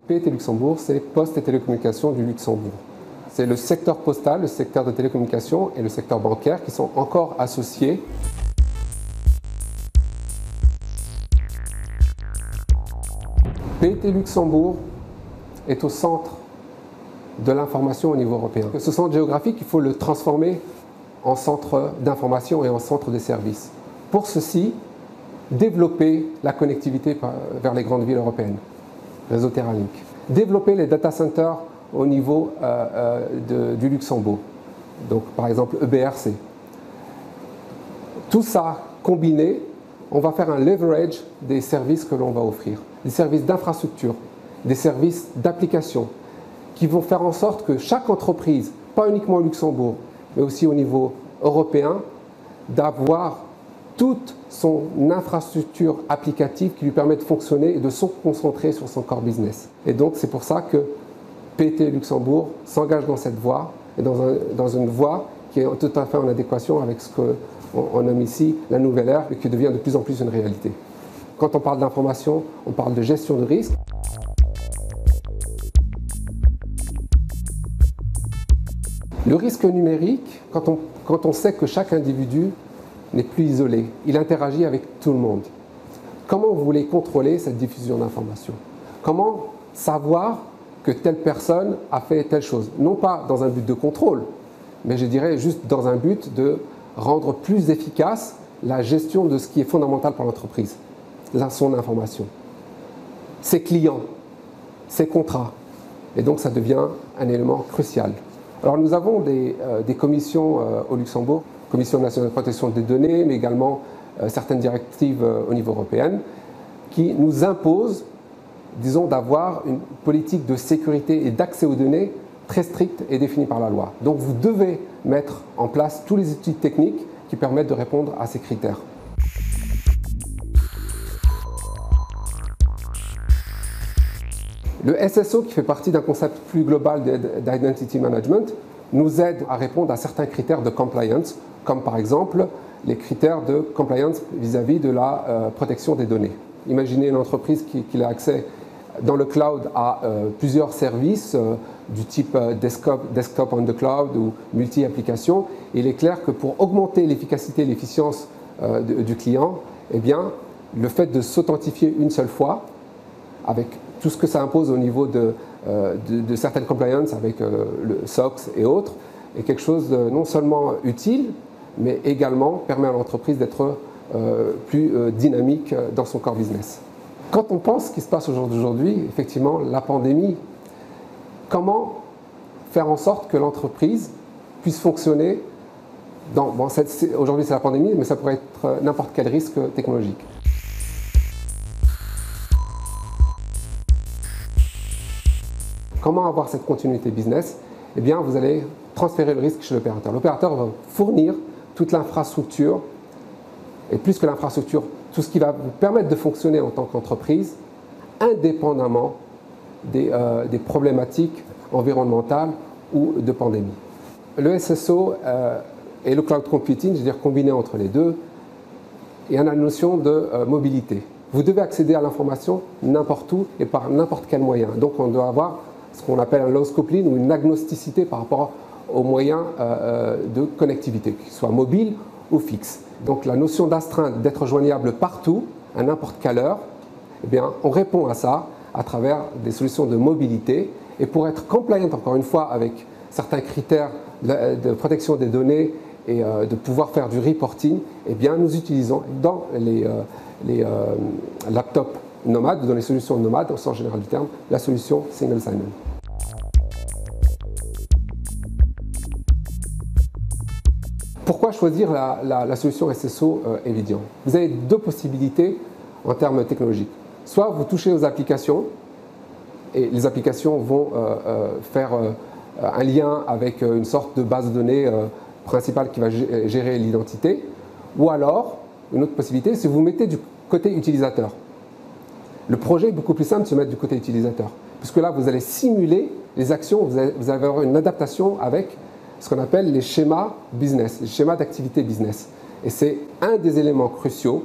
PET Luxembourg, c'est Poste et Télécommunications du Luxembourg. C'est le secteur postal, le secteur de télécommunications et le secteur bancaire qui sont encore associés. PET Luxembourg est au centre de l'information au niveau européen. Ce centre géographique, il faut le transformer en centre d'information et en centre de services. Pour ceci, développer la connectivité vers les grandes villes européennes, réseau Terralink. Développer les data centers au niveau du Luxembourg, donc par exemple EBRC. Tout ça combiné, on va faire un leverage des services que l'on va offrir, des services d'infrastructure, des services d'application, qui vont faire en sorte que chaque entreprise, pas uniquement au Luxembourg, mais aussi au niveau européen, d'avoir toute son infrastructure applicative qui lui permet de fonctionner et de se concentrer sur son core business. Et donc c'est pour ça que PET Luxembourg s'engage dans cette voie, et dans une voie qui est tout à fait en adéquation avec ce qu'on nomme ici la nouvelle ère et qui devient de plus en plus une réalité. Quand on parle d'information, on parle de gestion de risque. Le risque numérique, quand on sait que chaque individu n'est plus isolé, il interagit avec tout le monde. Comment vous voulez contrôler cette diffusion d'informations? Comment savoir que telle personne a fait telle chose? Non pas dans un but de contrôle, mais je dirais juste dans un but de rendre plus efficace la gestion de ce qui est fondamental pour l'entreprise, son information, ses clients, ses contrats. Et donc ça devient un élément crucial. Alors nous avons des commissions au Luxembourg, Commission nationale de protection des données, mais également certaines directives au niveau européen, qui nous imposent, disons, d'avoir une politique de sécurité et d'accès aux données très stricte et définie par la loi. Donc vous devez mettre en place tous les outils techniques qui permettent de répondre à ces critères. Le SSO, qui fait partie d'un concept plus global d'identity management, nous aide à répondre à certains critères de compliance, comme par exemple les critères de compliance vis-à-vis de la protection des données. Imaginez une entreprise qui a accès dans le cloud à plusieurs services du type desktop on the cloud ou multi-application. Il est clair que pour augmenter l'efficacité et l'efficience du client, eh bien, le fait de s'authentifier une seule fois, avec tout ce que ça impose au niveau de certaines compliance avec le SOX et autres, est quelque chose de non seulement utile, mais également permet à l'entreprise d'être plus dynamique dans son core business. Quand on pense ce qui se passe aujourd'hui, effectivement, la pandémie, comment faire en sorte que l'entreprise puisse fonctionner aujourd'hui c'est la pandémie, mais ça pourrait être n'importe quel risque technologique. Comment avoir cette continuité business? Eh bien, vous allez transférer le risque chez l'opérateur. L'opérateur va fournir toute l'infrastructure, et plus que l'infrastructure, tout ce qui va vous permettre de fonctionner en tant qu'entreprise, indépendamment des problématiques environnementales ou de pandémie. Le SSO et le cloud computing, je veux dire combiné entre les deux, il y a la notion de mobilité. Vous devez accéder à l'information n'importe où et par n'importe quel moyen. Donc on doit avoir ce qu'on appelle un low scopeline ou une agnosticité par rapport aux moyens de connectivité, qu'ils soient mobiles ou fixes. Donc la notion d'astreinte, d'être joignable partout, à n'importe quelle heure, eh bien, on répond à ça à travers des solutions de mobilité. Et pour être compliant, encore une fois, avec certains critères de protection des données et de pouvoir faire du reporting, eh bien, nous utilisons dans les laptops nomades, dans les solutions nomades, au sens général du terme, la solution single sign-on. Pourquoi choisir la solution SSO Evidian? Vous avez deux possibilités en termes technologiques. Soit vous touchez aux applications, et les applications vont faire un lien avec une sorte de base de données principale qui va gérer l'identité, ou alors, une autre possibilité, c'est vous mettez du côté utilisateur. Le projet est beaucoup plus simple de se mettre du côté utilisateur, puisque là, vous allez simuler les actions, vous allez avoir une adaptation avec ce qu'on appelle les schémas business, les schémas d'activité business. Et c'est un des éléments cruciaux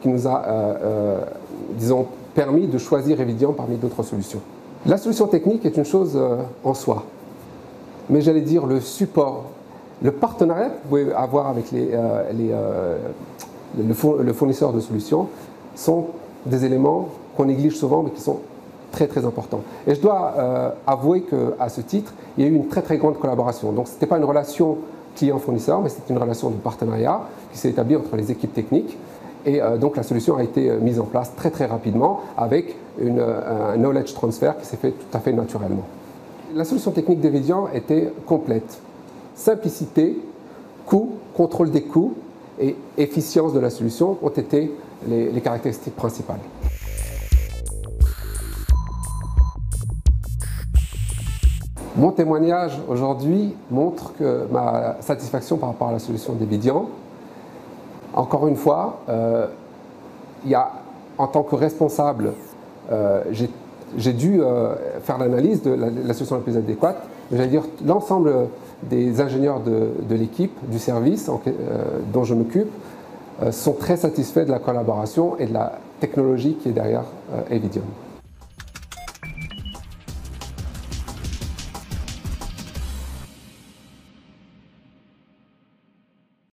qui nous a, disons, permis de choisir Evidian parmi d'autres solutions. La solution technique est une chose en soi, mais j'allais dire le support, le partenariat que vous pouvez avoir avec le fournisseur de solutions sont des éléments qu'on néglige souvent mais qui sont très très importants. Et je dois avouer qu'à ce titre, il y a eu une très très grande collaboration. Donc ce n'était pas une relation client-fournisseur, mais c'était une relation de partenariat qui s'est établie entre les équipes techniques. Et donc la solution a été mise en place très très rapidement avec un knowledge transfer qui s'est fait tout à fait naturellement. La solution technique d'Evidian était complète. Simplicité, coût, contrôle des coûts et efficience de la solution ont été les caractéristiques principales. Mon témoignage aujourd'hui montre que ma satisfaction par rapport à la solution d'Evidian. Encore une fois, en tant que responsable, j'ai dû faire l'analyse de la solution la plus adéquate. J'allais dire l'ensemble des ingénieurs de l'équipe, du service dont je m'occupe, sont très satisfaits de la collaboration et de la technologie qui est derrière Evidian.